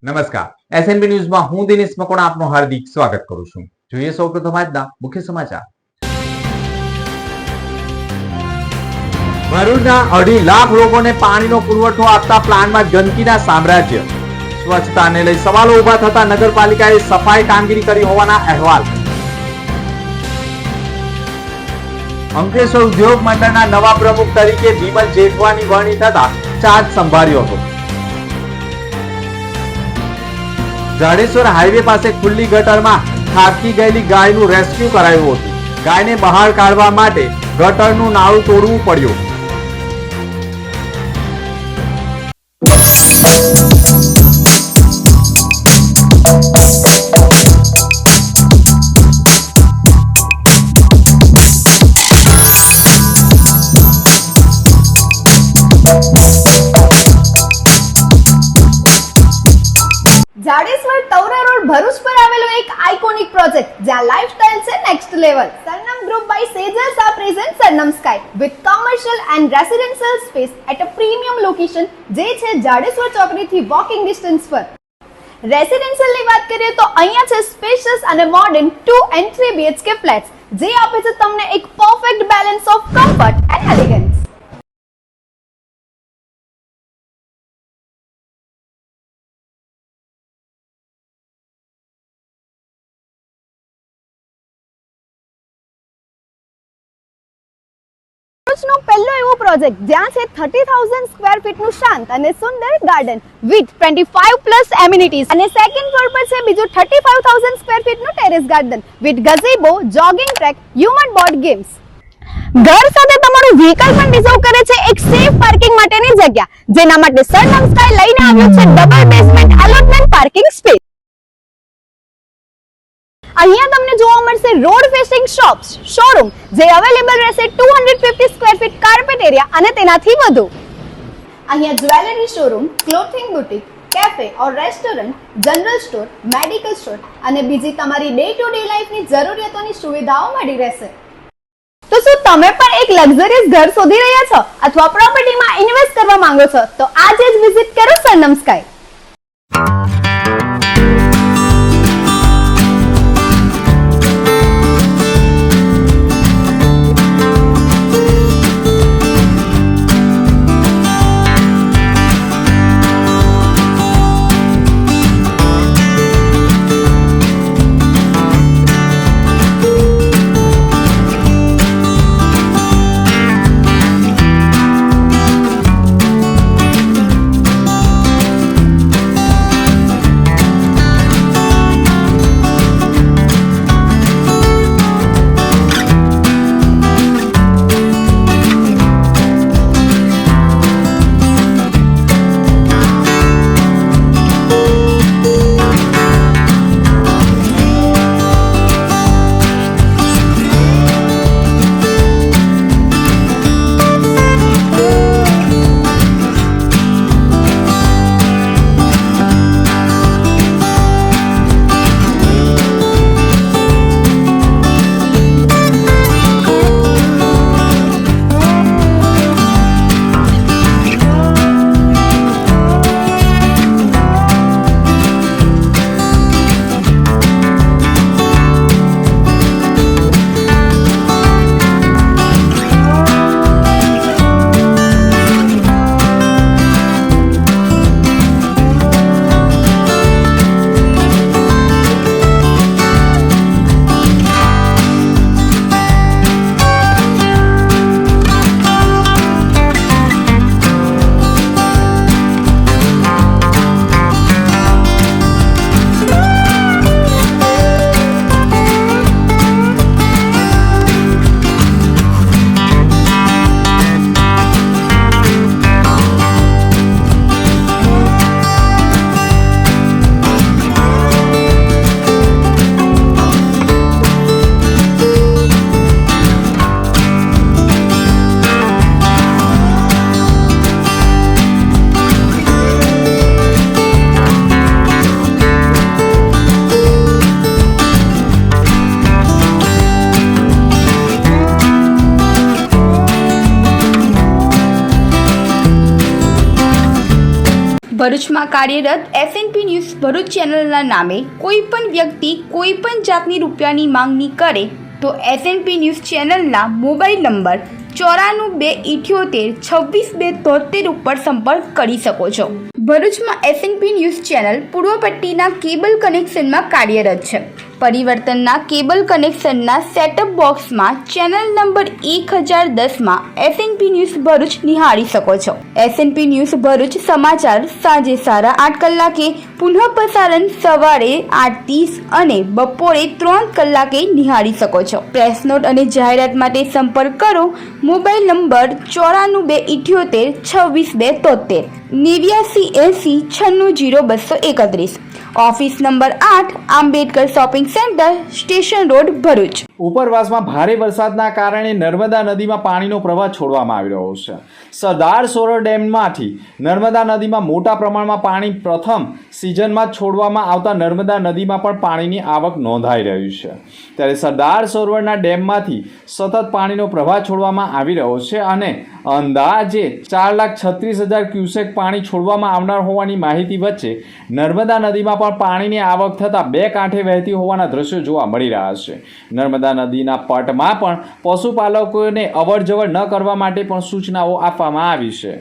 નમસ્કાર, એસએનબી ન્યૂઝમાં હું દિનેશ મકોણા આપનું હાર્દિક સ્વાગત કરું છું. જોઈએ સૌપ્રથમ આજના મુખ્ય સમાચાર. ભરૂચના 2.5 લાખ લોકોને પાણીનો પુરવઠો આપતા પ્લાન્ટમાં ગંદકીના સામ્રાજ્ય. સ્વચ્છતાને લઈ સવાલો ઉભા થતા નગરપાલિકાએ સફાઈ કામગીરી કરી હોવાના અહેવાલ. અંકલેશ્વર ઉદ્યોગ મંડળના નવા પ્રમુખ તરીકે વિમલ જેઠવાની વરણી થતા ચાર્જ સંભાળ્યો હતો. જાડેશ્વર હાઈવે પાસે ખુલ્લી ગટરમાં ખાબકી ગયેલી ગાયનું રેસ્ક્યુ કરાયું હતું. ગાયને બહાર કાઢવા માટે ગટરનું નાળું તોડવું પડ્યું. જાડેશ્વર તવરા રોડ ભરૂચ પર આવેલો એક આઇકોનિક પ્રોજેક્ટ જ્યાં લાઇફસ્ટાઇલ છે next level. Sarnam group by સેજર્સ આ present Sarnam sky with commercial and residential space at a premium location જે છે જાડેશ્વર ચોકડીથી વોકિંગ ડિસ્ટન્સ પર. રેસિડેન્શિયલની વાત કરીએ તો અહીંયા છે સ્પેશિયસ અને મોડર્ન 2 and 3 BHK ફ્લેટ્સ જે આપે છે તમને એક perfect balance of comfort and elegance. નો પહેલો એવો પ્રોજેક્ટ જ્યાં છે 30,000 સ્ક્વેર ફીટ નું શાંત અને સુંદર ગાર્ડન વિથ 25 પ્લસ એમિનિટીઝ અને સેકન્ડ ફ્લોર પર છે બીજું 35,000 સ્ક્વેર ફીટ નું terrace garden with gazebo, jogging track, human board games. ઘર સાથે તમારું વ્હીકલ પણ રિઝર્વ કરે છે એક સેફ પાર્કિંગ માટેની જગ્યા જેના માટે સરનમ સ્કાય લઈને આવ્યો છે double basement allotment parking space. અહીંયા તમને જોવા મળશે રોડ ફેસિંગ શોપ્સ, શોરૂમ જે અવેલેબલ રહેશે 250 સ્ક્વેર ફીટ કાર્પેટ એરિયા અને તેનાથી વધુ. અહીંયા jewellery showroom, clothing boutique, cafe ઓર restaurant, general store, medical store અને બીજી તમારી ડે ટુ ડે લાઈફની જરૂરિયાતોની સુવિધાઓ મળી રહેશે. તો શું તમે પણ એક લક્ઝરિયસ ઘર શોધી રહ્યા છો અથવા પ્રોપર્ટીમાં ઇન્વેસ્ટ કરવા માંગો છો તો આજે જ વિઝિટ કરો સરનમ સ્કાય. ભરૂચમાં કાર્યરત એસએનપી એસએનપી ન્યૂઝ ભરૂચ ચેનલના નામે કોઈ પણ વ્યક્તિ કોઈ પણ જાતની રૂપિયાની માંગણી કરે તો એસએનપી ન્યૂઝ ચેનલના મોબાઈલ નંબર 9428762273 ઉપર સંપર્ક કરી શકો છો. ભરૂચમાં એસએનપી ન્યૂઝ ચેનલ પૂર્વ પટ્ટીના કેબલ કનેક્શનમાં કાર્યરત છે. પરિવર્તનના કેબલ કનેક્શનના સેટઅપ બોક્સમાં ચેનલ નંબર 1010માં એસએનપી ન્યૂઝ ભરૂચ નિહાળી શકો છો. એસએનપી ન્યૂઝ ભરૂચ સમાચાર સાંજે 8:30 કલાકે, પુનઃ પ્રસારણ સવારે 8:30 અને બપોરે 3 કલાકે નિહાળી શકો છો. પ્રેસ નોટ અને જાહેરાત માટે સંપર્ક કરો. Mobile number 9428762273 8980960231. Office number 8, Ambedkar shopping centre, station road, Bharuch. ઉપરવાસમાં ભારે વરસાદના કારણે નર્મદા નદીમાં પાણીનો પ્રવાહ છોડવામાં આવી રહ્યો છે. સરદાર સરોવર ડેમમાંથી નર્મદા નદીમાં મોટા પ્રમાણમાં પાણી પ્રથમ સિઝનમાં છોડવામાં આવતા નર્મદા નદીમાં પણ પાણીની આવક નોંધાઈ રહી છે. ત્યારે સરદાર સરોવરના ડેમમાંથી સતત પાણીનો પ્રવાહ છોડવામાં આવી રહ્યો છે અને અંદાજે 4,36,000 ક્યુસેક પાણી છોડવામાં આવનાર હોવાની માહિતી વચ્ચે નર્મદા નદીમાં પણ પાણીની આવક થતાં બે કાંઠે વહેતી હોવાના દ્રશ્યો જોવા મળી રહ્યા છે. નર્મદા નદીના પટમાં પણ પશુપાલકોને અવરજવર ન કરવા માટે પણ સૂચનાઓ આપવામાં આવી છે.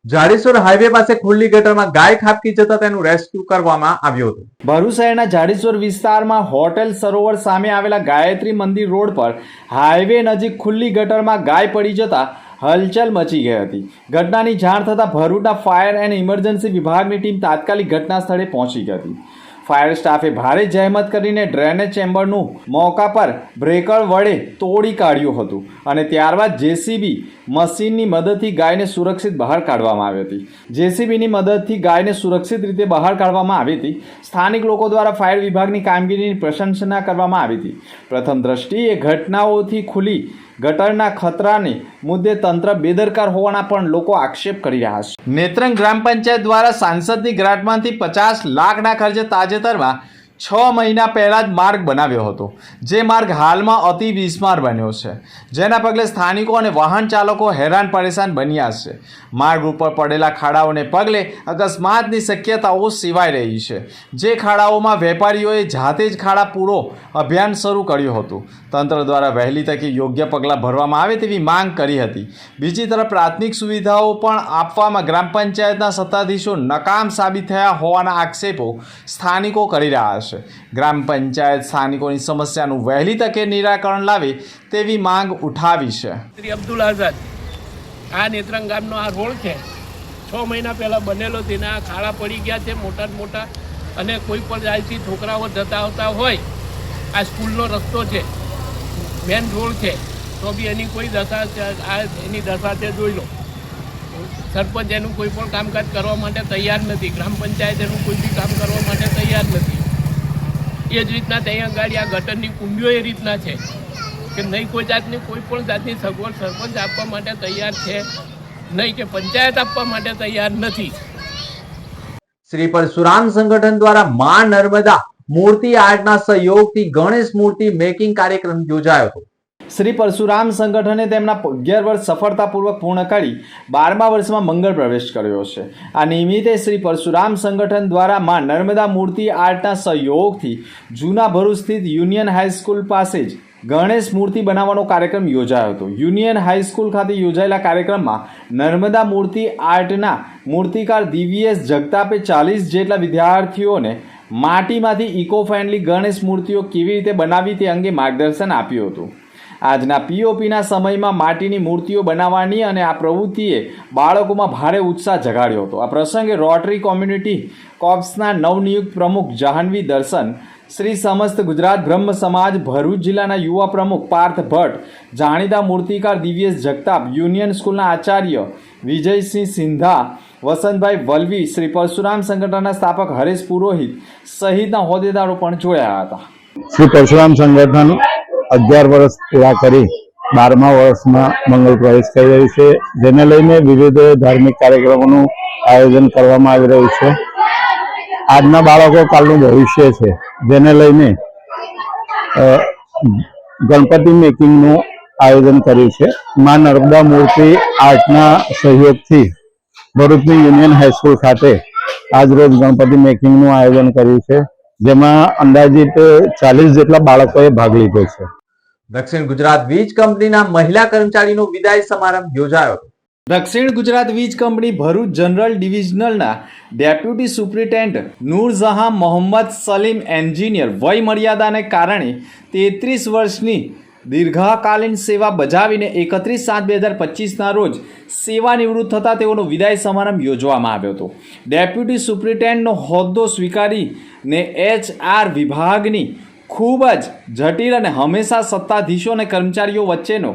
જાડેશ્વર હાઈવે પાસે ખુલ્લી ગટરમાં ગાય ખાબકી જતા તેનું રેસ્ક્યુ કરવામાં આવ્યું હતું. ભરૂચ શહેરના જાડેશ્વર વિસ્તારમાં હોટેલ સરોવર સામે આવેલા ગાયત્રી મંદિર રોડ પર હાઈવે નજીક ખુલ્લી ગટરમાં ગાય પડી જતા હલચલ મચી ગઈ હતી. ઘટનાની જાણ થતાં ભરૂચના ફાયર એન્ડ ઇમરજન્સી વિભાગની ટીમ તાત્કાલિક ઘટના સ્થળે પહોંચી ગઈ હતી. ફાયર સ્ટાફે ભારે જહેમત કરીને ડ્રેનેજ ચેમ્બરનું મોકા પર બ્રેકર વડે તોડી કાઢ્યું હતું અને ત્યારબાદ જેસીબી મશીનની મદદથી ગાયને સુરક્ષિત બહાર કાઢવામાં આવી હતી. જેસીબીની મદદથી ગાયને સુરક્ષિત રીતે બહાર કાઢવામાં આવી હતી. સ્થાનિક લોકો દ્વારા ફાયર વિભાગની કામગીરીની પ્રશંસા કરવામાં આવી હતી. પ્રથમ દ્રષ્ટિએ ઘટનાઓથી ખુલ્લી ગટરના ખતરાને મુદ્દે તંત્ર બેદરકાર હોવાના પણ લોકો આક્ષેપ કરી રહ્યા છે. નેત્રંગ ગ્રામ પંચાયત દ્વારા સાંસદની ગ્રાન્ટમાંથી 50 લાખના ખર્ચે તાજેતરમાં 6 મહિના પહેલા જ માર્ગ બનાવ્યો હતો. જે માર્ગ હાલમાં અતિ બિસ્માર બન્યો છે, જેના પગલે સ્થાનિકો અને વાહન ચાલકો હેરાન પરેશાન બન્યા છે. માર્ગ ઉપર પડેલા ખાડાઓને પગલે અકસ્માતની શક્યતાઓ સેવાઈ રહી છે. જે ખાડાઓમાં વેપારીઓએ જાતે જ ખાડા પૂરો અભિયાન શરૂ કર્યું હતું. તંત્ર દ્વારા વહેલી તકે યોગ્ય પગલાં ભરવામાં આવે તેવી માંગ કરી હતી. બીજી તરફ પ્રાથમિક સુવિધાઓ પણ આપવામાં ગ્રામ પંચાયતના સત્તાધીશો નકામ સાબિત થયા હોવાના આક્ષેપો સ્થાનિકો કરી રહ્યા છે. ગ્રામ પંચાયત સ્થાનિકોની સમસ્યાનું વહેલી તકે નિરાકરણ લાવે તેવી માંગ ઉઠાવી છે. અબ્દુલ આઝાદ, આ નેત્રંગ ગામનો આ રોડ છે, 6 મહિના પહેલાં બનેલો. તેના ખાડા પડી ગયા છે મોટા મોટા, અને કોઈ પણ જાતથી છોકરાઓ જતા આવતા હોય. આ સ્કૂલનો રસ્તો છે, મેન રોડ છે, તો બી એની કોઈ દશા એની દશા છે જોઈ લો. સરપંચ એનું કોઈ પણ કામકાજ કરવા માટે તૈયાર નથી. ગ્રામ પંચાયત એનું કોઈ બી કામ કરવા માટે તૈયાર નથી. એ જ રીતના ત્યાં આગળ આ ગટરની કુંડીઓ એ રીતના છે કે નહીં કોઈ જાતની કોઈ પણ જાતની સગવડ સરપંચ આપવા માટે તૈયાર છે નહીં, કે પંચાયત આપવા માટે તૈયાર નથી. શ્રી પરશુરામ સંગઠન દ્વારા મા નર્મદા મૂર્તિ આર્ટના સહયોગથી ગણેશ મૂર્તિ મેકિંગ કાર્યક્રમ યોજાયો હતો. શ્રી પરશુરામ સંગઠને તેમના 11 વર્ષ સફળતાપૂર્વક પૂર્ણ કરી 12મા વર્ષમાં મંગળ પ્રવેશ કર્યો છે. આ નિમિત્તે શ્રી પરશુરામ સંગઠન દ્વારા મા નર્મદા મૂર્તિ આર્ટના સહયોગથી જૂના ભરૂચ સ્થિત યુનિયન હાઈસ્કૂલ પાસે જ ગણેશ મૂર્તિ બનાવવાનો કાર્યક્રમ યોજાયો હતો. યુનિયન હાઈસ્કૂલ ખાતે યોજાયેલા કાર્યક્રમમાં નર્મદા મૂર્તિ આર્ટના મૂર્તિકાર દિવ્યેશ જગતાપે 40 જેટલા વિદ્યાર્થીઓને માટીમાંથી ઇકો ફ્રેન્ડલી ગણેશ મૂર્તિઓ કેવી રીતે બનાવવી તે અંગે માર્ગદર્શન આપ્યું હતું. આજના પીઓપીના સમયમાં માટીની મૂર્તિઓ બનાવવાની અને આ પ્રવૃત્તિએ બાળકોમાં ભારે ઉત્સાહ જગાડ્યો હતો. આ પ્રસંગે રોટરી કોમ્યુનિટી કોર્પ્સના નવનિયુક્ત પ્રમુખ જાહ્નવી દર્શન, શ્રી સમસ્ત ગુજરાત બ્રહ્મ સમાજ ભરૂચ જિલ્લાના યુવા પ્રમુખ પાર્થ ભટ્ટ, જાણીતા મૂર્તિકાર દિવ્યેશ જગતાપ, યુનિયન સ્કૂલના આચાર્ય વિજયસિંહ સિંધા, વસંતભાઈ વલવી, શ્રી પરશુરામ સંગઠનના સ્થાપક હરેશ પુરોહિત સહિતના હોદ્દેદારો પણ જોડાયા હતા. શ્રી પરશુરામ સંગઠન 11 વર્ષ પૂરા કરી 12મા વર્ષમાં મંગળ પ્રવેશ કરી રહ્યું છે, જેને લઈને વિવિધ ધાર્મિક કાર્યક્રમોનું આયોજન કરવામાં આવી રહ્યું છે. આજના બાળકો કાલનું ભવિષ્ય છે, જેને લઈને ગણપતિ મેકિંગનું આયોજન કર્યું છે. મા નર્મદા મૂર્તિ આર્ટના સહયોગથી ભરૂચની યુનિયન હાઈસ્કૂલ ખાતે આજરોજ ગણપતિ મેકિંગનું આયોજન કર્યું છે, જેમાં અંદાજિત 40 જેટલા બાળકોએ ભાગ લીધો છે. દક્ષિણ ગુજરાત વીજ કંપનીના મહિલા કર્મચારીનો વિદાય સમારંભ યોજાયો હતો. દક્ષિણ ગુજરાત વીજ કંપની ભરૂચ જનરલ ડિવિઝનલના deputy superintendent Noorjahan Mohammad Salim engineer વય મર્યાદાને કારણે 33 વર્ષની દીર્ઘકાલીન સેવા બજાવીને 31/7/2025ના રોજ સેવા નિવૃત્ત થતા તેઓનો વિદાય સમારંભ યોજવામાં આવ્યો હતો. ડેપ્યુટી સુપ્રિન્ટેન્ડન્ટનો હોદ્દો સ્વીકારીને HR વિભાગની ખૂબ જ જટિલ અને હંમેશા સત્તાધીશો અને કર્મચારીઓ વચ્ચેનો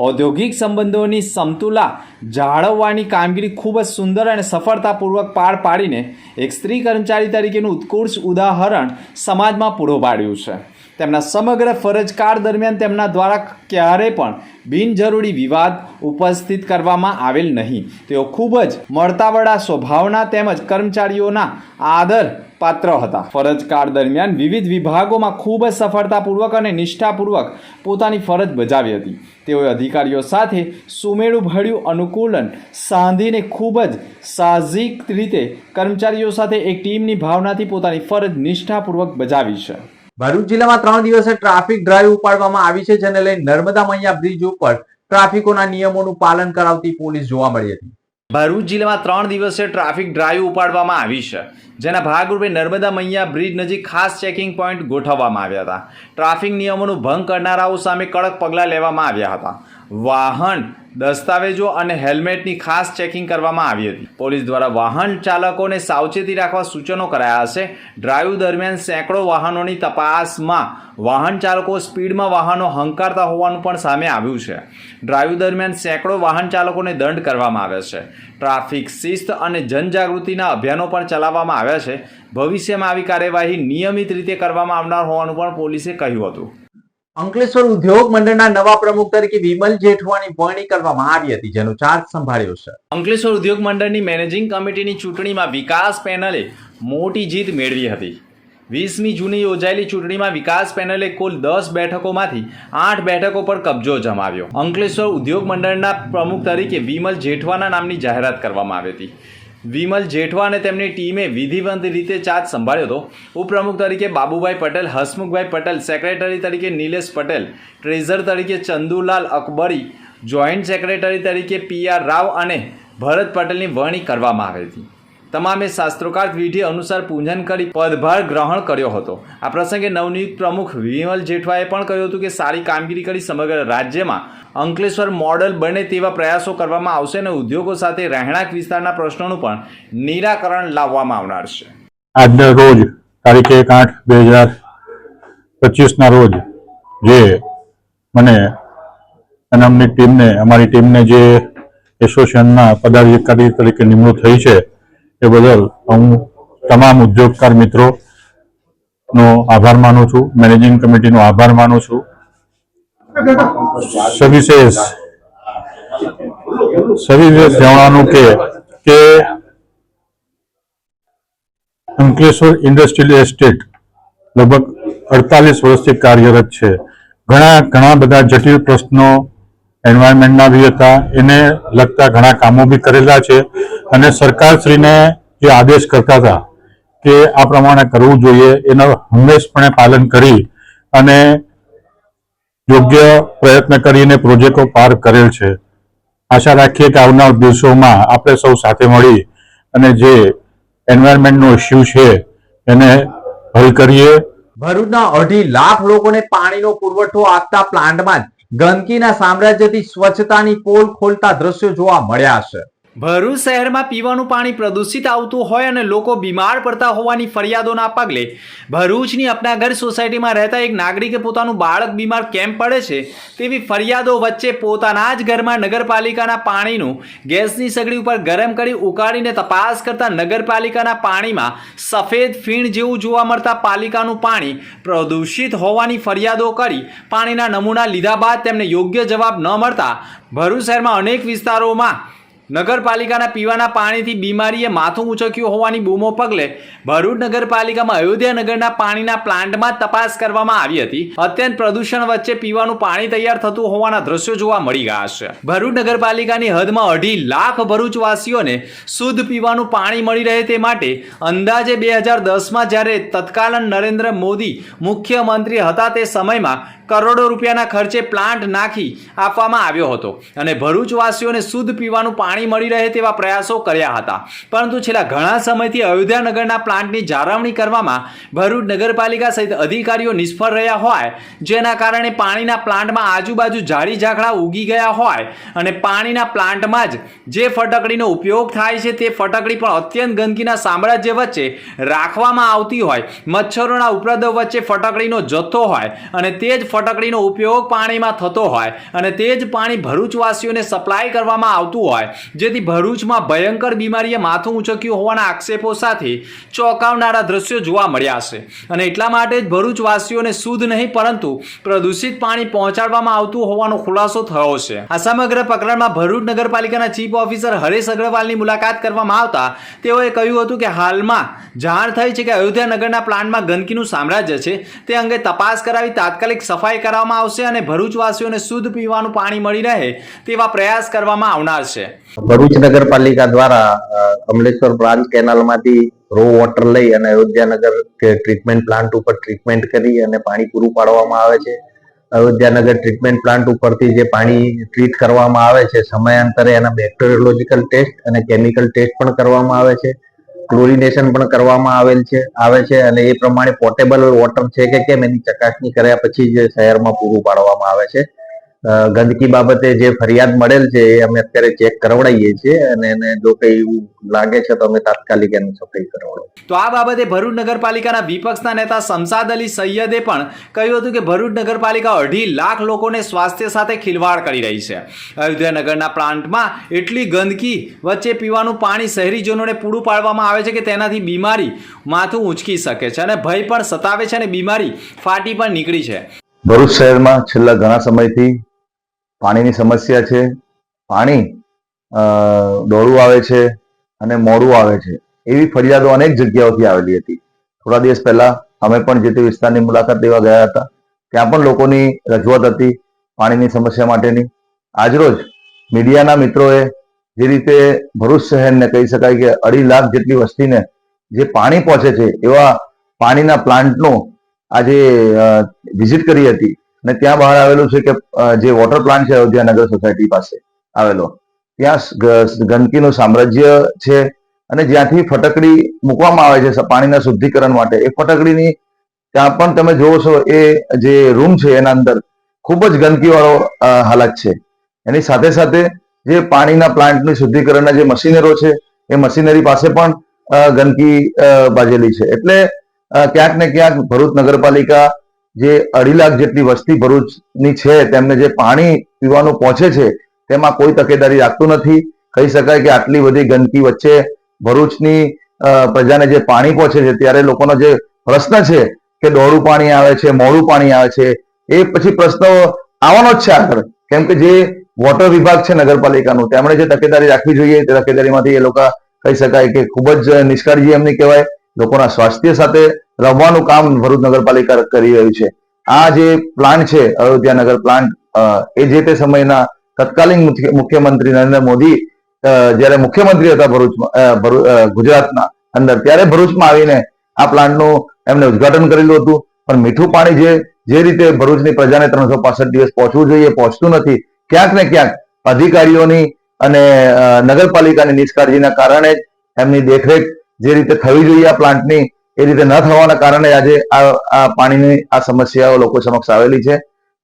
ઔદ્યોગિક સંબંધોની સમતુલા જાળવવાની કામગીરી ખૂબ જ સુંદર અને સફળતાપૂર્વક પાર પાડીને એક સ્ત્રી કર્મચારી તરીકેનું ઉત્કૃષ્ટ ઉદાહરણ સમાજમાં પૂરું પાડ્યું છે. તેમના સમગ્ર ફરજકાળ દરમિયાન તેમના દ્વારા ક્યારેય પણ બિનજરૂરી વિવાદ ઉપસ્થિત કરવામાં આવેલ નહીં. તેઓ ખૂબ જ મળતાવડા સ્વભાવના તેમજ કર્મચારીઓના આદર પાત્ર હતા. ફરજકાળ દરમિયાન વિવિધ વિભાગોમાં ખૂબ જ સફળતાપૂર્વક અને નિષ્ઠાપૂર્વક પોતાની ફરજ બજાવી હતી. તેઓએ અધિકારીઓ સાથે સુમેળભર્યું અનુકૂલન સાધીને ખૂબ જ સાહજિક રીતે કર્મચારીઓ સાથે એક ટીમની ભાવનાથી પોતાની ફરજ નિષ્ઠાપૂર્વક બજાવી છે. ભરૂચ જિલ્લામાં 3 દિવસે ટ્રાફિક ડ્રાઈવ ઉપાડવામાં આવી છે, જેને લઈને નર્મદા મૈયા બ્રિજ ઉપર ટ્રાફિકોના નિયમોનું પાલન કરાવતી પોલીસ જોવા મળી હતી. ભરૂચ જિલ્લામાં 3 દિવસે ટ્રાફિક ડ્રાઈવ ઉપાડવામાં આવી છે, જેના ભાગરૂપે નર્મદા મૈયા બ્રિજ નજીક ખાસ ચેકિંગ પોઈન્ટ ગોઠવવામાં આવ્યા હતા. ટ્રાફિક નિયમોનું ભંગ કરનારાઓ સામે કડક પગલાં લેવામાં આવ્યા હતા. વાહન દસ્તાવેજો અને હેલ્મેટની ખાસ ચેકિંગ કરવામાં આવી હતી. પોલીસ દ્વારા વાહન ચાલકોને સાવચેતી રાખવા સૂચનો કરાયા છે. ડ્રાઈવ દરમિયાન સેંકડો વાહનોની તપાસમાં વાહન ચાલકો સ્પીડમાં વાહનો હંકારતા હોવાનું પણ સામે આવ્યું છે. ડ્રાઈવ દરમિયાન સેંકડો વાહન ચાલકોને દંડ કરવામાં આવે છે. ટ્રાફિક શિસ્ત અને જનજાગૃતિના અભિયાનો પણ ચલાવવામાં આવ્યા છે. ભવિષ્યમાં આવી કાર્યવાહી નિયમિત રીતે કરવામાં આવનાર હોવાનું પણ પોલીસે કહ્યું હતું. અંકલેશ્વર ઉદ્યોગ મંડળના નવા પ્રમુખ તરીકે વિમલ જેઠવાની વરણી કરવામાં આવી હતી, જેનો ચાર્જ સંભાળ્યો છે. અંકલેશ્વર ઉદ્યોગ મંડળની મેનેજિંગ કમિટીની ચૂંટણીમાં વિકાસ પેનલે મોટી જીત મેળવી હતી. 20મી જૂને યોજાયેલી ચૂંટણીમાં વિકાસ પેનલે કુલ 10 બેઠકોમાંથી 8 બેઠકો પર કબજો જમાવ્યો. અંકલેશ્વર ઉદ્યોગ મંડળના પ્રમુખ તરીકે વિમલ જેઠવાના નામની જાહેરાત કરવામાં આવી હતી. વિમલ જેઠવા અને તેમની ટીમે વિધિવંત રીતે ચાર્જ સંભાળ્યો હતો. ઉપપ્રમુખ તરીકે બાબુભાઈ પટેલ, હસમુખભાઈ પટેલ, સેક્રેટરી તરીકે નિલેશ પટેલ, ટ્રેઝર તરીકે ચંદુલાલ અકબરી, જોઈન્ટ સેક્રેટરી તરીકે PR રાવ અને ભરત પટેલની વરણી કરવામાં આવી હતી. તમામે શાસ્ત્રોક્ત વિધિ અનુસાર પૂજન કરી પદભાર ગ્રહણ કર્યો હતો. આ પ્રસંગે નવનિયુક્ત પ્રમુખ વિમલ જેઠવાએ પણ કહ્યું હતું કે સારી કામગીરી કરી સમગ્ર રાજ્યમાં અંકલેશ્વર મોડલ બને તેવા પ્રયાસો કરવામાં આવશે અને ઉદ્યોગો સાથે રહેણાંક વિસ્તારના પ્રશ્નોનું પણ નિરાકરણ લાવવામાં આવનાર છે. આજના રોજ તારીખ 1/8/2025ના રોજ જે મને અને અમારી ટીમને જે એસોસિએશનના પદાધિકારી તરીકે નિમણૂક થઈ છે, એ બદલ હું તમામ ઉદ્યોગકાર મિત્રોનો આભાર માનું છું. મેનેજિંગ કમિટીનો આભાર માનું છું. સવિશેષ જણાવવાનું કે અંકલેશ્વર ઇન્ડસ્ટ્રીયલ એસ્ટેટ લગભગ 48 વર્ષથી કાર્યરત છે. ઘણા બધા જટિલ પ્રશ્નો એન્વાયરમેન્ટના બી હતા, એને લગતા ઘણા કામો બી કરેલા છે અને સરકારશ્રીને જે આદેશ કરતા હતા કે આ પ્રમાણે કરવું જોઈએ, એનો હંમેશપણે પાલન કરી અને યોગ્ય પ્રયત્ન કરીને પ્રોજેક્ટો પાર કરેલ છે. આશા રાખીએ કે આવનાર દિવસોમાં આપણે સૌ સાથે મળી અને જે એન્વાયરમેન્ટનો ઇસ્યુ છે એને હલ કરીએ. ભરૂચના 2.5 લાખ લોકોને પાણીનો પુરવઠો આપતા પ્લાન્ટમાં ગંદકીના સામ્રાજ્યથી સ્વચ્છતાની પોલ ખોલતા દ્રશ્યો જોવા મળ્યા છે. ભરૂચ શહેરમાં પીવાનું પાણી પ્રદૂષિત આવતું હોય અને લોકો બીમાર પડતા હોવાની ફરિયાદોના પગલે ભરૂચની અપનાગર સોસાયટીમાં રહેતા એક નાગરિકે પોતાનું બાળક બીમાર કેમ પડે છે તેવી ફરિયાદો વચ્ચે પોતાના જ ઘરમાં નગરપાલિકાના પાણીનું ગેસની સગડી ઉપર ગરમ કરી ઉકાળીને તપાસ કરતા નગરપાલિકાના પાણીમાં સફેદ ફીણ જેવું જોવા મળતા પાલિકાનું પાણી પ્રદૂષિત હોવાની ફરિયાદો કરી પાણીના નમૂના લીધા બાદ તેમને યોગ્ય જવાબ ન મળતા ભરૂચ શહેરમાં અનેક વિસ્તારોમાં નગરપાલિકાના પીવાના પાણીથી બીમારીએ માથું ઉંચક્યું હોવાની બૂમો પગલે ભરૂચ નગરપાલિકામાં અયોધ્યા નગરના પાણીના પ્લાન્ટમાં તપાસ કરવામાં આવી હતી. અત્યંત પ્રદૂષણ વચ્ચે પીવાનું પાણી તૈયાર થતું હોવાના દ્રશ્યો જોવા મળી ગયા છે. ભરૂચ નગરપાલિકાની હદમાં 2.5 લાખ ભરૂચવાસીઓને શુદ્ધ પીવાનું પાણી મળી રહે તે માટે અંદાજે 2010માં જ્યારે તત્કાલીન નરેન્દ્ર મોદી મુખ્યમંત્રી હતા તે સમયમાં કરોડો રૂપિયાના ખર્ચે પ્લાન્ટ નાખી આપવામાં આવ્યો હતો અને ભરૂચવાસીઓને શુદ્ધ પીવાનું પાણી મળી રહે તેવા પ્રયાસો કર્યા હતા. પરંતુ છેલ્લા ઘણા સમયથી અયોધ્યા નગરના પ્લાન્ટની જાળવણી કરવામાં ભરૂચ નગરપાલિકા સહિત અધિકારીઓ નિષ્ફળ રહ્યા હોય, જેના કારણે પાણીના પ્લાન્ટમાં આજુબાજુ ઝાડી ઝાકડા ઉગી ગયા હોય અને પાણીના પ્લાન્ટમાં જ જે ફટકડીનો ઉપયોગ થાય છે તે ફટકડી પણ અત્યંત ગંદકીના સામ્રાજ્ય વચ્ચે રાખવામાં આવતી હોય, મચ્છરોના ઉપદ્રવ વચ્ચે ફટકડીનો જથ્થો હોય અને તે જ ફટકડીનો ઉપયોગ પાણીમાં થતો હોય અને તે જ પાણી ભરૂચવાસીઓને સપ્લાય કરવામાં આવતું હોય, જેથી ભરૂચમાં ભયંકર બીમારીએ માથું ઉંચક્યું હોવાના આક્ષેપો સાથે ચોંકાવનારા દ્રશ્યો જોવા મળ્યા છે. અને એટલા માટે જ ભરૂચવાસીઓને શુદ્ધ નહીં પરંતુ પ્રદૂષિત પાણી પહોંચાડવામાં આવતું હોવાનો ખુલાસો થયો છે. આ સમગ્ર પ્રકરણમાં ભરૂચ નગરપાલિકાના ચીફ ઓફિસર હરેશ અગ્રવાલની મુલાકાત કરવામાં આવતા તેઓએ કહ્યું હતું કે હાલમાં જાણ થઈ છે કે અયોધ્યા નગરના પ્લાન્ટમાં ગંદકીનું સામ્રાજ્ય છે, તે અંગે તપાસ કરાવી તાત્કાલિક સફાઈ કરવામાં આવશે અને ભરૂચવાસીઓને શુદ્ધ પીવાનું પાણી મળી રહે તેવા પ્રયાસ કરવામાં આવનાર છે. ભરૂચ નગરપાલિકા દ્વારા કમલેશ્વર બ્રાન્ચ કેનાલમાંથી રો વોટર લઈ અને અયોધ્યાનગર ટ્રીટમેન્ટ પ્લાન્ટ ઉપર ટ્રીટમેન્ટ કરી અને પાણી પૂરું પાડવામાં આવે છે. અયોધ્યાનગર ટ્રીટમેન્ટ પ્લાન્ટ ઉપરથી જે પાણી ટ્રીટ કરવામાં આવે છે, સમયાંતરે એના બેક્ટેરિયોલોજીકલ ટેસ્ટ અને કેમિકલ ટેસ્ટ પણ કરવામાં આવે છે, ક્લોરિનેશન પણ કરવામાં આવે છે અને એ પ્રમાણે પોર્ટેબલ વોટર છે કે કેમ એની ચકાસણી કર્યા પછી જ શહેરમાં પૂરું પાડવામાં આવે છે. ગંદકી બાબતે જે ફરિયાદ મળેલ છે એ અમે અત્યારે ચેક કરવડાવીએ છીએ અને એને જો કંઈ એવું લાગે છે તો અમે તાત્કાલિક એની સફાઈ કરવડાવીએ. તો આ બાબતે ભરૂચ નગરપાલિકાના વિપક્ષના નેતા શમશાદ અલી સૈયદે પણ કહ્યું હતું કે ભરૂચ નગરપાલિકા 2.5 લાખ લોકોને સ્વાસ્થ્ય સાથે ખિલવાડ કરી રહી છે. અયોધ્યા નગરના પ્લાન્ટમાં એટલી ગંદકી વચ્ચે પીવાનું પાણી શહેરીજનોને પૂરું પાડવામાં આવે છે કે તેનાથી બીમારી માથું ઊંચકી શકે છે અને ભય પણ સતાવે છે અને બીમારી ફાટી પણ નીકળી છે. ભરૂચ શહેરમાં છેલ્લા ઘણા સમયથી પાણીની સમસ્યા છે. પાણી દોડું આવે છે અને મોડું આવે છે એવી ફરિયાદો અનેક જગ્યાઓથી આવેલી હતી. થોડા દિવસ પહેલા અમે પણ જે તે વિસ્તારની મુલાકાત લેવા ગયા હતા. ત્યાં પણ લોકોની રજૂઆત હતી પાણીની સમસ્યા માટેની. આજરોજ મીડિયાના મિત્રોએ જે રીતે ભરૂચ શહેરને કહી શકાય કે 2.5 લાખ જેટલી વસ્તીને જે પાણી પહોંચે છે એવા પાણીના પ્લાન્ટનું આજે વિઝિટ કરી હતી અને ત્યાં બહાર આવેલું છે કે જે વોટર પ્લાન્ટ છે અયોધ્યાનગર સોસાયટી પાસે આવેલો, ત્યાં ગંદકીનું સામ્રાજ્ય છે અને જ્યાંથી ફટકડી મૂકવામાં આવે છે પાણીના શુદ્ધિકરણ માટે, એ ફટકડીની ત્યાં પણ તમે જોવો છો એ જે રૂમ છે એના અંદર ખૂબ જ ગંદકીવાળો હાલત છે. એની સાથે સાથે જે પાણીના પ્લાન્ટની શુદ્ધિકરણના જે મશીનરો છે એ મશીનરી પાસે પણ ગંદકી બાજેલી છે. એટલે ક્યાંક ને ક્યાંક ભરૂચ નગરપાલિકા જે 2.5 લાખ જેટલી વસ્તી ભરૂચની છે તેમને જે પાણી પીવાનું પહોંચે છે તેમાં કોઈ તકેદારી રાખતું નથી. કહી શકાય કે આટલી બધી ગંદકી વચ્ચે ભરૂચની પ્રજાને જે પાણી પહોંચે છે ત્યારે લોકોનો જે પ્રશ્ન છે કે દોડું પાણી આવે છે, મોડું પાણી આવે છે, એ પછી પ્રશ્ન આવવાનો જ છે આગળ. કેમ કે જે વોટર વિભાગ છે નગરપાલિકાનું તેમણે જે તકેદારી રાખવી જોઈએ તે તકેદારીમાંથી એ લોકો કહી શકાય કે ખૂબ જ નિષ્કાળજી એમની કહેવાય. લોકોના સ્વાસ્થ્ય સાથે રમવાનું કામ ભરૂચ નગરપાલિકા કરી રહ્યું છે. આ જે પ્લાન્ટ છે અયોધ્યાનગર પ્લાન્ટ, એ જે તે સમયના તત્કાલીન મુખ્યમંત્રી નરેન્દ્ર મોદી જ્યારે મુખ્યમંત્રી હતા ગુજરાતના અંદર, ત્યારે ભરૂચમાં આવીને આ પ્લાન્ટનું એમને ઉદઘાટન કરેલું હતું. પણ મીઠું પાણી જે રીતે ભરૂચની પ્રજાને 365 દિવસ પહોંચવું જોઈએ પહોંચતું નથી. ક્યાંક ને ક્યાંક અધિકારીઓની અને નગરપાલિકાની નિષ્કાળજીના કારણે એમની દેખરેખ જે રીતે થવી જોઈએ આ પ્લાન્ટની એ રીતે ન થવાના કારણે આજે આ પાણીની આ સમસ્યાઓ લોકો સમક્ષ આવેલી છે.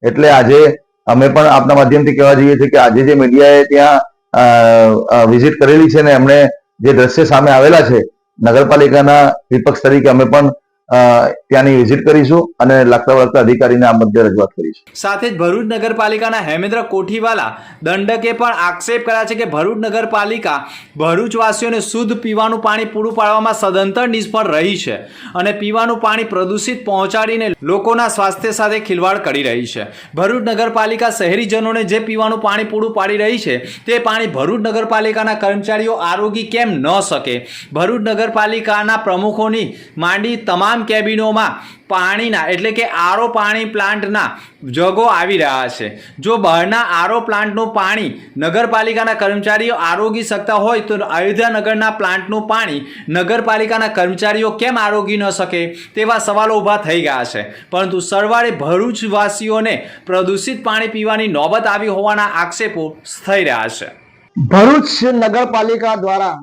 એટલે આજે અમે પણ આપના માધ્યમથી કહેવા જઈએ છીએ કે આજે જે મીડિયાએ ત્યાં વિઝિટ કરેલી છે ને એમણે જે દ્રશ્ય સામે આવેલા છે, નગરપાલિકાના વિપક્ષ તરીકે અમે પણ ત્યાંની વિઝિટ કરીશું અને લાગતા વળગતા અધિકારીને આ મુદ્દે રજૂઆત કરીશું. સાથે જ ભરૂચ નગરપાલિકાના હેમેન્દ્ર કોઠીવાલા દંડકે પણ આક્ષેપ કર્યા છે કે ભરૂચ નગરપાલિકા ભરૂચવાસીઓને શુદ્ધ પીવાનું પાણી પૂરું પાડવામાં સદંતર નિષ્ફળ રહી છે અને પીવાનું પાણી પ્રદૂષિત પહોંચાડીને લોકોના સ્વાસ્થ્ય સાથે ખિલવાડ કરી રહી છે. ભરૂચ નગરપાલિકા શહેરીજનોને જે પીવાનું પાણી પૂરું પાડી રહી છે તે પાણી ભરૂચ નગરપાલિકાના કર્મચારીઓ આરોગી કેમ ન શકે? ભરૂચ નગરપાલિકાના પ્રમુખોની માંડી તમામ કેબિનોમાં પાણીના એટલે કે આરો પાણી પ્લાન્ટના જગો આવી રહ્યા છે. જો બહારના આરો પ્લાન્ટનું પાણી નગરપાલિકાના કર્મચારીઓ આરોગી શકતા હોય તો અયોધ્યાનગરના પ્લાન્ટનું પાણી નગરપાલિકાના કર્મચારીઓ કેમ આરોગી ન શકે તેવા સવાલો ઊભા થઈ ગયા છે. પરંતુ સરવાળે ભરૂચવાસીઓને પ્રદૂષિત પાણી પીવાની નોબત આવી હોવાના આક્ષેપો થઈ રહ્યા છે. ભરૂચ નગરપાલિકા દ્વારા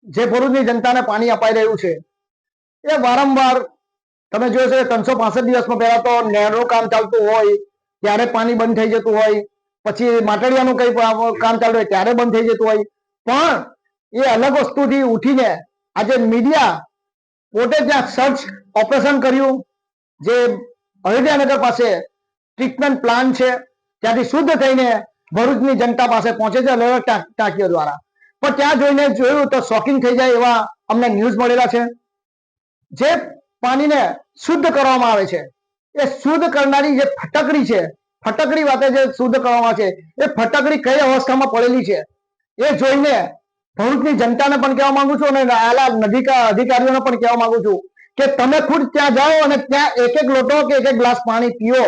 જે ભરૂચની જનતાને પાણી અપાઈ રહ્યું છે એ વારંવાર તમે જોયું છે 365 દિવસમાં પહેલા તો નહેરનું કામ ચાલતું હોય ત્યારે પાણી બંધ થઈ જતું હોય, પછી માટડિયાનું કઈ કામ ચાલતું હોય ત્યારે બંધ થઈ જતું હોય. પણ એ અલગ વસ્તુથી ઉઠીને આજે મીડિયા પોતે ત્યાં સર્ચ ઓપરેશન કર્યું. જે અયોધ્યાનગર પાસે ટ્રીટમેન્ટ પ્લાન્ટ છે ત્યાંથી શુદ્ધ થઈને ભરૂચની જનતા પાસે પહોંચે છે અલગ અલગ ટાંકીઓ દ્વારા. પણ ત્યાં જોઈને જોયું તો શોકિંગ થઈ જાય એવા અમને ન્યૂઝ મળેલા છે. જે પાણીને શુદ્ધ કરવામાં આવે છે એ શુદ્ધ કરનારી જે ફટકડી છે, ફટકડી વાતે જે શુદ્ધ કરવામાં આવે છે એ ફટકડી કઈ અવસ્થામાં પડેલી છે એ જોઈને ભરૂચની જનતાને પણ કહેવા માંગુ છું અને આલા અધિકારીઓને પણ કહેવા માંગુ છું કે તમે ખુદ ત્યાં જાઓ અને ત્યાં એક એક લોટો કે એક એક ગ્લાસ પાણી પીઓ.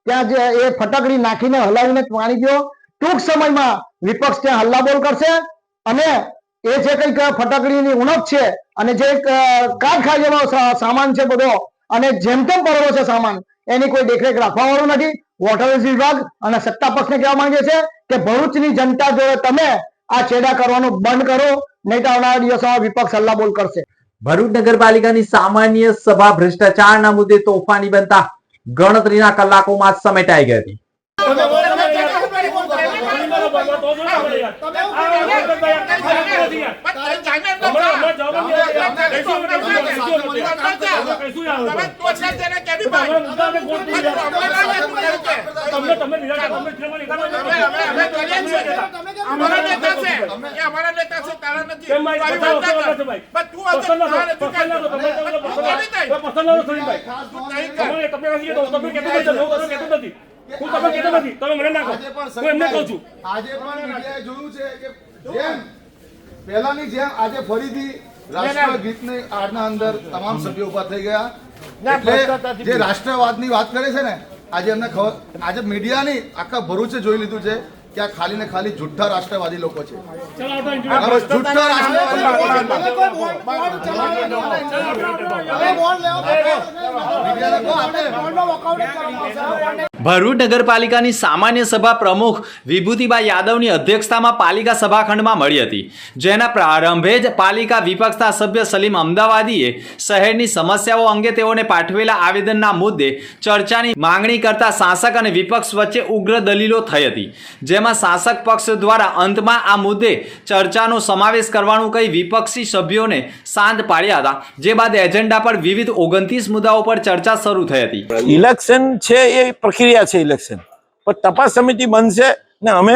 ત્યાં જે એ ફટકડી નાખીને હલાવીને પાણી પીઓ. ટૂંક સમયમાં વિપક્ષ ત્યાં હલ્લાબોલ કરશે અને એ જે કઈક ફટાકડીની ઉણપ છે અને જે કારખાના જેવો સામાન છે બધો અને જેમ તેમ પડેલો છે સામાન એની કોઈ દેખરેખ રાખવા વાળું નથી. વોટર વિભાગ અને સત્તા પક્ષને કહેવા માંગે છે કે ભરૂચની જનતા જોડે તમે આ છેડા કરવાનું બંધ કરો, નહીં તો આવનારા દિવસોમાં વિપક્ષ હલ્લાબોલ કરશે. ભરૂચ નગરપાલિકાની સામાન્ય સભા ભ્રષ્ટાચારના મુદ્દે તોફાની બનતા ગણતરીના કલાકોમાં જ સમેટાઈ ગઈ હતી. પહેલાની જેમ આજે ફરીથી રાષ્ટ્રગીતની આડના અંદર તમામ સભ્યો ઉભા થઈ ગયા. એટલે જે રાષ્ટ્રવાદની વાત કરે છે ને આજે એમને ખબર, આજે મીડિયાની આખા ભરૂચે જોઈ લીધું છે કે આ ખાલી ને ખાલી જુઠ્ઠા રાષ્ટ્રવાદી લોકો છે. જુઠ્ઠા ભરૂચ નગરપાલિકાની સામાન્ય સભા પ્રમુખ વિભૂતિબા યાદવની અધ્યક્ષતામાં પાલિકા સભાખંડમાં મળી હતી. જેના પ્રારંભે જ પાલિકા વિપક્ષના સભ્ય સલીમ અમદાવાદીએ શહેરની સમસ્યાઓ અંગે તેઓને પાઠવેલા આવેદનના મુદ્દે ચર્ચાની માંગણી કરતા શાસક અને વિપક્ષ વચ્ચે ઉગ્ર દલીલો થઈ હતી. જેમાં શાસક પક્ષ દ્વારા અંતમાં આ મુદ્દે ચર્ચાનો સમાવેશ કરવાનું કહી વિપક્ષી સભ્યોને શાંત પાડ્યા હતા. જે બાદ એજન્ડા પર વિવિધ 29 મુદ્દાઓ પર ચર્ચા શરૂ થઈ હતી. ઇલેક્શન છે એ પ્રક્રિયા છે ઇલેક્શન, પણ તપાસ સમિતિ બનશે ને અમે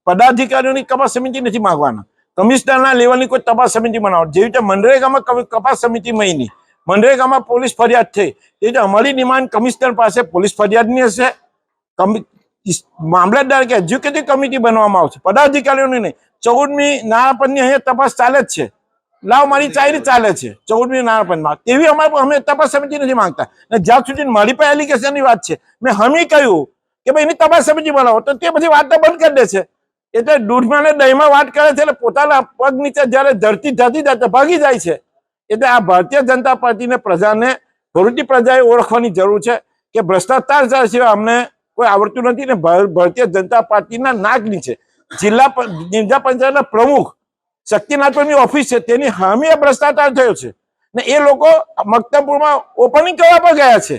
પદાધિકારીઓની તપાસ સમિતિ નથી માંગવાના. કમિશનરના લેવલની કોઈ તપાસ સમિતિ બનાવો. જેવી રીતે મનરેગામાં તપાસ સમિતિ મળી, મનરેગામાં પોલીસ ફરિયાદ થઈ, એ રીતે અમારી ડિમાન્ડ કમિશનર પાસે પોલીસ ફરિયાદની હશે. મામલતદાર કે એજ્યુકેટિવ કમિટી બનાવવામાં આવશે, પદાધિકારીઓની નહીં. 14મી નાણાપંચની અહીંયા તપાસ ચાલે જ છે. લાવ મારી ચાયરી ચાલે છે 14મી નાણાપંચમાં. એવી અમે તપાસ સમિતિ નથી માંગતા. જ્યાં સુધી મારી પાસે એલિગેશનની વાત છે, મેં હમી કહ્યું કે ભાઈ એની તપાસ સમિતિ બનાવો, તો તે પછી વાત બંધ કરી દે છે. એટલે દૂધમાં ને દહીંમાં વાત કરે છે, એટલે પોતાના પગ નીચે જયારે ધરતી જતી જાય ભાગી જાય છે. એટલે આ ભારતીય જનતા પાર્ટીને પ્રજાને, ભરૂચની પ્રજાએ ઓળખવાની જરૂર છે કે ભ્રષ્ટાચાર સિવાય અમને કોઈ આવડતું નથી ને ભારતીય જનતા પાર્ટીના નાક નીચે જિલ્લા પંચાયતના પ્રમુખ શક્તિનાથની ઓફિસ છે, તેની હામી ભ્રષ્ટાચાર થયો છે ને એ લોકો મક્તમપુરમાં ઓપનિંગ કરવા પર ગયા છે.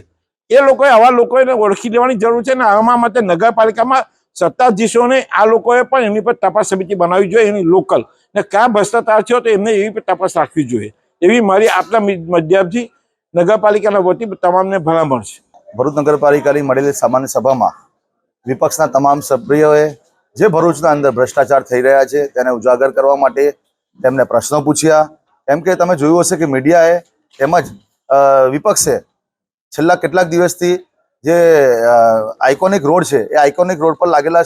એ લોકોએ આવા લોકોને ઓળખી લેવાની જરૂર છે ને આમાં માટે નગરપાલિકામાં સત્તાધીશોને આ લોકોએ પણ એમની પર તપાસ સમિતિ બનાવવી જોઈએ, એની લોકલ ને ક્યાં ભ્રષ્ટાચાર થયો તો એમને એવી તપાસ રાખવી જોઈએ, એવી મારી આપના માધ્યમથી નગરપાલિકાના વતી તમામને ભલામણ છે. ભરૂચ નગરપાલિકાની મળેલી સામાન્ય સભામાં વિપક્ષના તમામ સભ્યોએ જે ભરૂચના અંદર ભ્રષ્ટાચાર થઈ રહ્યા છે તેને ઉજાગર કરવા માટે તેમને પ્રશ્નો પૂછ્યા. કેમ કે તમે જોયું હશે કે મીડિયાએ તેમજ વિપક્ષે છેલ્લા કેટલાક દિવસથી જે આઇકોનિક રોડ છે એ આઇકોનિક રોડ પર લાગેલા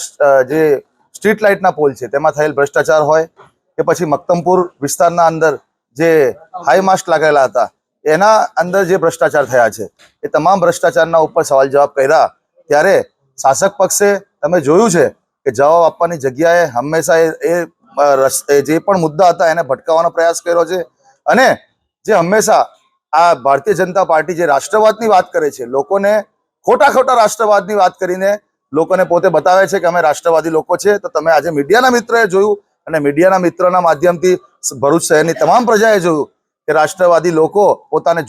જે સ્ટ્રીટ લાઇટના પોલ છે તેમાં થયેલ ભ્રષ્ટાચાર હોય કે પછી મક્તમપુર વિસ્તારના અંદર જે હાઈ માસ્ક લાગેલા હતા એના અંદર જે ભ્રષ્ટાચાર થયા છે એ તમામ ભ્રષ્ટાચારના ઉપર સવાલ જવાબ કર્યા. ત્યારે શાસક પક્ષે તમે જોયું છે કે જવાબ આપવાની જગ્યાએ હંમેશા એ જે પણ મુદ્દા હતા એને ભટકાવવાનો પ્રયાસ કર્યો છે. અને જે હંમેશા આ ભારતીય જનતા પાર્ટી જે રાષ્ટ્રવાદની વાત કરે છે, લોકોને ખોટા રાષ્ટ્રવાદની વાત કરીને લોકોને પોતે બતાવે છે કે અમે રાષ્ટ્રવાદી લોકો છે. તો તમે આજે મીડિયાના મિત્રોએ જોયું અને મીડિયાના મિત્રોના માધ્યમથી ભરૂચ શહેરની તમામ પ્રજાએ જોયું કે રાષ્ટ્રવાદી લોકો પોતાને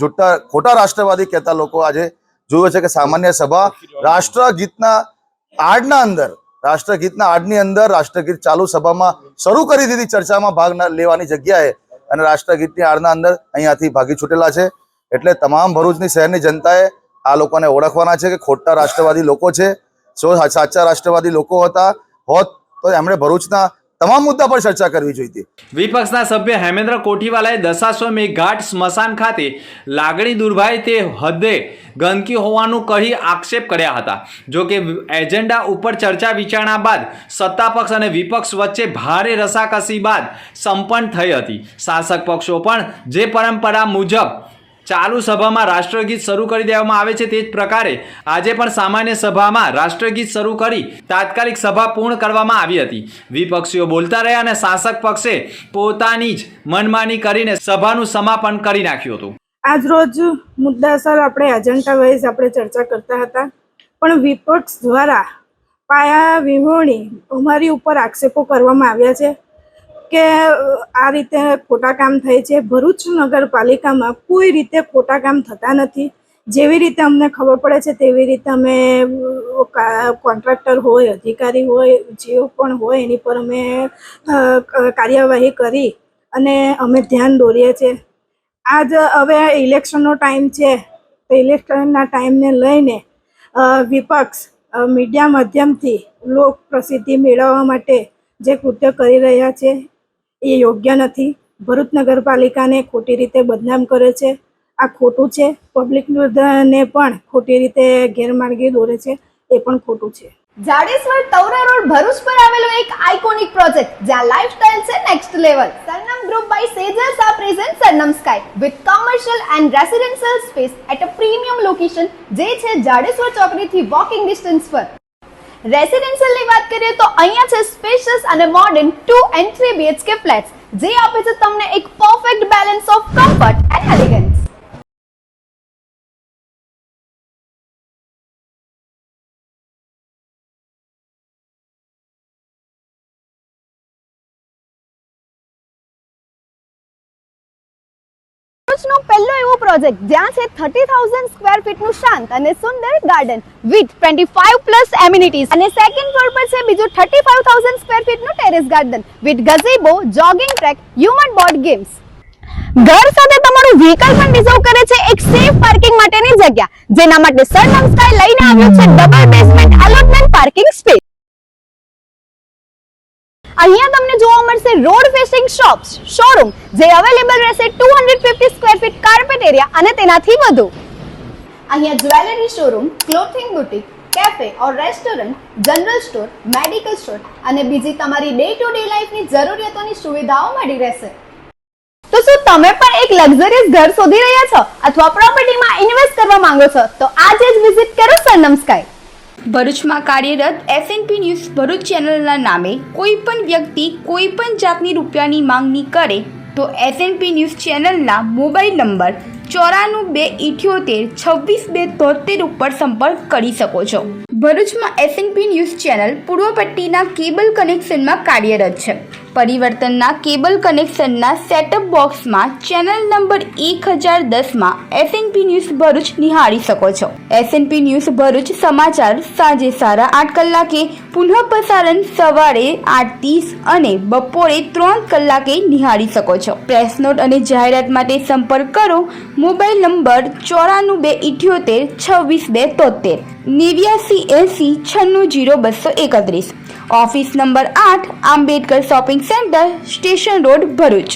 ખોટા રાષ્ટ્રવાદી કહેતા લોકો આજે જોયું છે કે સામાન્ય સભા રાષ્ટ્રગીતના આડની અંદર રાષ્ટ્રગીત ચાલુ સભામાં શરૂ કરી દીધી ચર્ચામાં ભાગ લેવાની જગ્યાએ અને રાષ્ટ્રગીતની આડના અંદર અહીંયાથી ભાગી છૂટેલા છે. એટલે તમામ ભરૂચની શહેરની જનતાએ આ લોકોને ઓળખવાના છે કે ખોટા રાષ્ટ્રવાદી લોકો છે. જો સાચા રાષ્ટ્રવાદી લોકો હોત તો એમણે ભરૂચના તમામ મુદ્દા પર ચર્ચા કરવી જોઈએ. વિપક્ષના સભ્ય હેમેન્દ્ર કોઠીવાલાએ દશાશ્વમેઘ ઘાટ સ્મશાન ખાતે લાગણી દુર્ભાય તે હદે ગંદકી હોવાનું કહી આક્ષેપ કર્યા હતા. જો કે એજન્ડા ઉપર ચર્ચા વિચારણા બાદ સત્તાપક્ષ અને વિપક્ષ વચ્ચે ભારે રસાકસી બાદ સંપન્ન થઈ હતી. શાસક પક્ષો પણ જે પરંપરા મુજબ ચાલુ સભામાં રાષ્ટ્રગીત શરૂ કરી દેવામાં આવે છે તે જ પ્રકારે આજે પણ સામાન્ય સભામાં રાષ્ટ્રગીત શરૂ કરી તાત્કાલિક સભા પૂર્ણ કરવામાં આવી હતી. વિપક્ષીઓ બોલતા રહ્યા અને શાસક પક્ષે પોતાની જ મનમાની કરીને સભાનું સમાપન કરી નાખ્યું હતું. આજ રોજ મુદ્દાસર આપણે એજન્ડા વાઇઝ આપણે ચર્ચા કરતા હતા, પણ વિપક્ષ દ્વારા પાયા વિહોણી અમારી ઉપર આક્ષેપો કરવામાં આવ્યા છે કે આ રીતે ખોટા કામ થાય છે. ભરૂચ નગરપાલિકામાં કોઈ રીતે ખોટા કામ થતા નથી. જેવી રીતે અમને ખબર પડે છે તેવી રીતે અમે કોન્ટ્રાક્ટર હોય, અધિકારી હોય, જે પણ હોય એની પર અમે કાર્યવાહી કરી અને અમે ધ્યાન દોરીએ છીએ. આજ હવે ઇલેક્શનનો ટાઈમ છે તો ઇલેક્શનના ટાઈમને લઈને વિપક્ષ મીડિયા માધ્યમથી લોક પ્રસિદ્ધિ મેળવવા માટે જે કૃત્ય કરી રહ્યા છે એ યોગ્ય નથી. ભરૂચ નગરપાલિકાને ખોટી રીતે બદનામ કરે છે. આ ખોટું છે. પબ્લિકને પણ ખોટી રીતે ગેરમાર્ગે દોરે છે, એ પણ ખોટું છે. જાડેશ્વર તવરા રોડ ભરૂચ પર આવેલો એક આઇકોનિક પ્રોજેક્ટ જ્યાં લાઇફસ્ટાઇલ છે next level. Sarnam group by સેજલ્સ આ present Sarnam sky with commercial and residential space at a premium location, જે છે જાડેશ્વર ચોકડીથી વોકિંગ ડિસ્ટન્સ પર. રેસિડેન્શિયલની વાત કરીએ તો અહીંયા છે સ્પેશિયસ અને મોડર્ન 2 and 3 BHK ફ્લેટ્સ, જે આપે છે તમને એક perfect balance of comfort and elegance. ભરૂચનો પહેલો એવો પ્રોજેક્ટ જ્યાં છે 30,000 સ્ક્વેર ફીટનું શાંત અને સુંદર ગાર્ડન વિથ 25+ એમિનિટીઝ, અને સેકન્ડ ફ્લોર પર છે બીજું 35,000 સ્ક્વેર ફીટનું terrace garden with gazebo, jogging track, human board games. ઘર સાથે તમારું વ્હીકલ પણ રિઝર્વ કરે છે એક સેફ પાર્કિંગ માટેની જગ્યા, જેના માટે સરનમ સ્કાય લઈને આવ્યો છે double basement allotment parking space. અહીંયા તમને જોવા મળશે રોડ ફેસિંગ શોપ્સ શોરૂમ, જે અવેલેબલ રહેશે 250 સ્ક્વેર ફીટ કાર્પેટ એરિયા અને તેનાથી વધુ. અહીંયા jewellery showroom, clothing boutique, cafe ઓર restaurant, general store, medical store અને બીજી તમારી ડે ટુ ડે લાઈફની જરૂરિયાતોની સુવિધાઓ મળી રહેશે. તો શું તમે પણ એક લક્ઝરિયસ ઘર શોધી રહ્યા છો અથવા પ્રોપર્ટીમાં ઇન્વેસ્ટ કરવા માંગો છો? તો આજે જ વિઝિટ કરો સરનમ સ્કાય. ભરૂચમાં કાર્યરત SNP ન્યૂઝ ભરૂચ ચેનલના નામે કોઈ પણ વ્યક્તિ કોઈ પણ જાતની રૂપિયાની માંગણી કરે તો SNP ન્યૂઝ ચેનલના મોબાઈલ નંબર 9428762273 ઉપર સંપર્ક કરી શકો છો. ભરૂચમાં SNP ન્યૂઝ ચેનલ પૂર્વ પટ્ટીના કેબલ કનેક્શનમાં કાર્યરત છે. પરિવર્તનના કેબલ કનેક્શનના સેટઅપ બોક્સમાં ચેનલ નંબર 1010માં SNP ન્યૂઝ ભરૂચ નિહાળી શકો છો. SNP ન્યૂઝ ભરૂચ સમાચાર સાંજે 8:30 કલાકે, પુનઃ પ્રસારણ સવારે 8:30 અને બપોરે 3 કલાકે નિહાળી શકો છો. પ્રેસ નોટ અને જાહેરાત માટે સંપર્ક કરો. Mobile number 9428762273 8980960231. Office number 8, Ambedkar shopping centre, station road, Bharuch.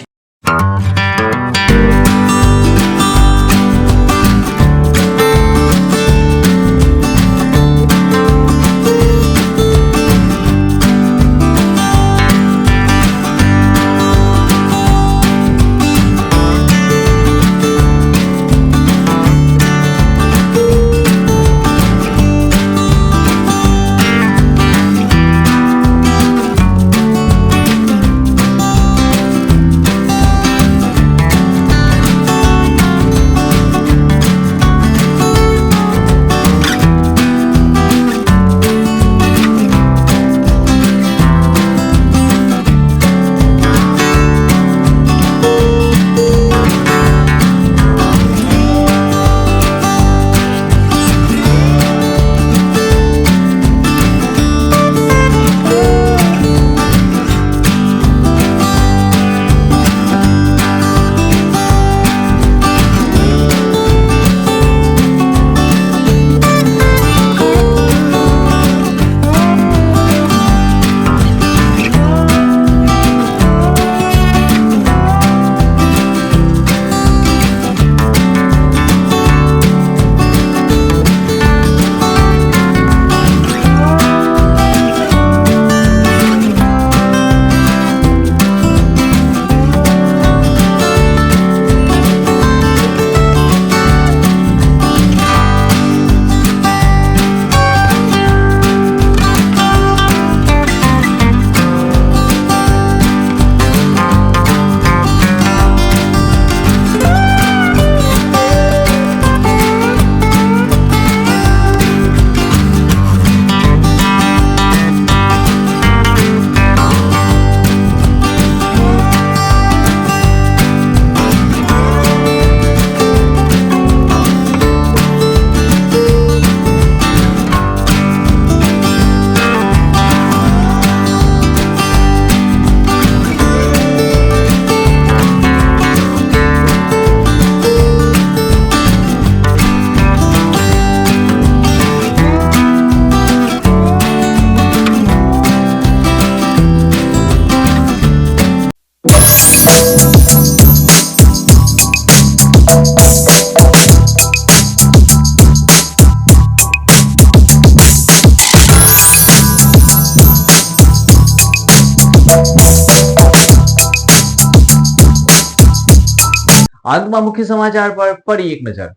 અંતમાં મુખ્ય સમાચાર પર ફરી એક નજર.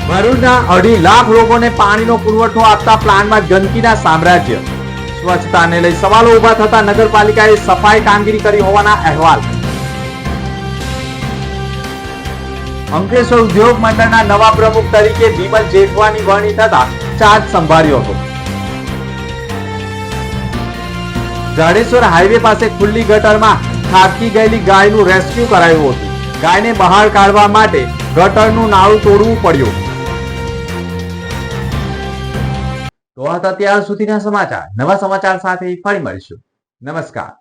ભરૂચના 2.5 લાખ લોકોને પાણીનો પુરવઠો આપતા પ્લાન્ટમાં ગંદકીના સામ્રાજ્ય. સ્વચ્છતાને લઈ સવાલો ઉભા થતા નગરપાલિકાએ સફાઈ કામગીરી કરી હોવાના અહેવાલ. અંકલેશ્વર ઉદ્યોગ મંડળના નવા પ્રમુખ તરીકે વિમલ જેઠવાની વરણી થતા ચાર્જ સંભાળ્યો હતો. જાડેશ્વર હાઈવે પાસે ખુલ્લી ગટરમાં ખાબકી ગયેલી ગાયનું રેસ્ક્યુ કરાયું હતું. ગાયને બહાર કાઢવા માટે ગટરનું નાળું તોડવું પડ્યું. તો આ હતા ત્યાર સુધીના સમાચાર. નવા સમાચાર સાથે ફરી મળીશું. નમસ્કાર.